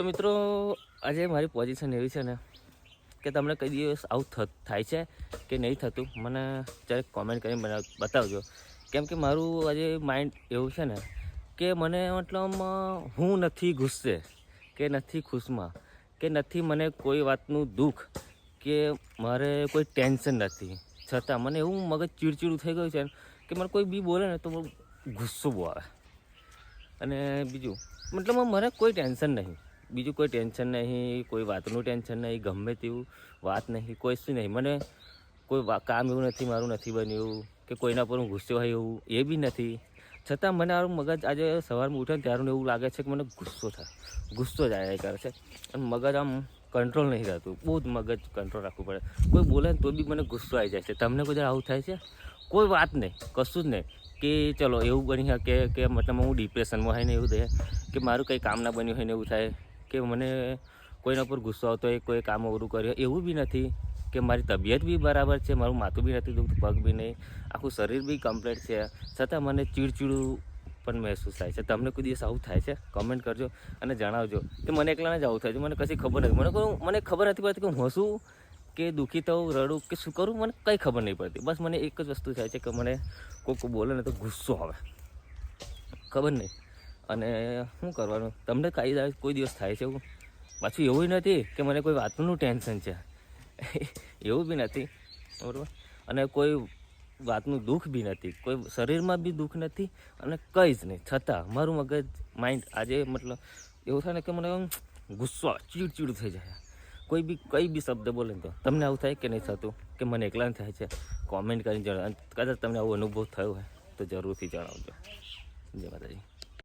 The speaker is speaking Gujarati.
તો મિત્રો આજે મારી પોઝિશન એવી છે ને કે તમને કઈ દિવસ આવું થાય છે કે નહીં થતું, મને જરાક કોમેન્ટ કરીને બતાવજો. કેમ કે મારું આજે માઇન્ડ એવું છે ને કે મને મતલબ હું નથી ગુસ્સે કે નથી ખુશમાં કે નથી મને કોઈ વાતનું દુઃખ કે મારે કોઈ ટેન્શન નથી, છતાં મને એવું મગજ ચીડચીડું થઈ ગયું છે કે મને કોઈ બી બોલે ને તો ગુસ્સો બહુ આવે. અને બીજું મતલબ મને કોઈ ટેન્શન નહીં, બીજું કોઈ ટેન્શન નહીં, કોઈ વાતનું ટેન્શન નહીં, ગમે તેવું વાત નહીં, કોઈ શું નહીં, મને કોઈ કામ એવું નથી મારું નથી બન્યું કે કોઈના પર હું ગુસ્સે હોય એવું એ બી નથી, છતાં મને મારું મગજ આજે સવારમાં ઉઠે ને ત્યારે એવું લાગે છે કે મને ગુસ્સો જ આવ્યા કરે છે અને મગજ આમ કંટ્રોલ નહીં રહેતું, બહુ જ મગજ કંટ્રોલ રાખવું પડે. કોઈ બોલે ને તો બી મને ગુસ્સો આવી જાય છે. તમને કોઈ આવું થાય છે? કોઈ વાત નહીં, કશું જ નહીં કે ચલો એવું બની શકે કે મતલબ હું ડિપ્રેશનમાં હોય ને એવું થાય કે મારું કંઈ કામ ના બન્યું હોય ને એવું થાય કે મને કોઈના પર ગુસ્સો આવતો હોય, કોઈ કામ અવરું કર્યું એવું બી નથી કે મારી તબિયત બી બરાબર છે, મારું માથું બી નથી દુખતું, પગ બી નહીં, આખું શરીર બી કમ્પ્લીટ છે, છતાં મને ચીડચીડું પણ મહેસૂસ થાય છે. તમને કોઈ દિવસ આવું થાય છે? કમેન્ટ કરજો અને જણાવજો કે મને એકલાને જ આવું થાય છે. મને કશી ખબર નથી, મને ખબર નથી પડતી કે હું હસું કે દુઃખી થવું, રડું કે શું કરું, મને કંઈ ખબર નહીં પડતી. બસ મને એક જ વસ્તુ થાય છે કે મને કોઈ બોલે ને તો ગુસ્સો આવે, ખબર નહીં. અને શું કરવાનું, તમને કોઈ દિવસ થાય છે એવું? પાછું એવું નથી કે મને કોઈ વાતનું ટેન્શન છે એવું બી નથી, બરાબર, અને કોઈ વાતનું દુઃખ બી નથી, કોઈ શરીરમાં બી દુઃખ નથી અને કંઈ જ નહીં, છતાં મારું મગજ માઇન્ડ આજે મતલબ એવું થાય ને કે મને ગુસ્સો ચીડચીડ થઈ જાય કંઈ બી શબ્દ બોલે તો. તમને આવું થાય કે નહીં થતું કે મને એકલાને થાય છે? કોમેન્ટ કરીને જણાવો. કદાચ તમને આવો અનુભવ થયો હોય તો જરૂરથી જણાવજો. જય માતાજી.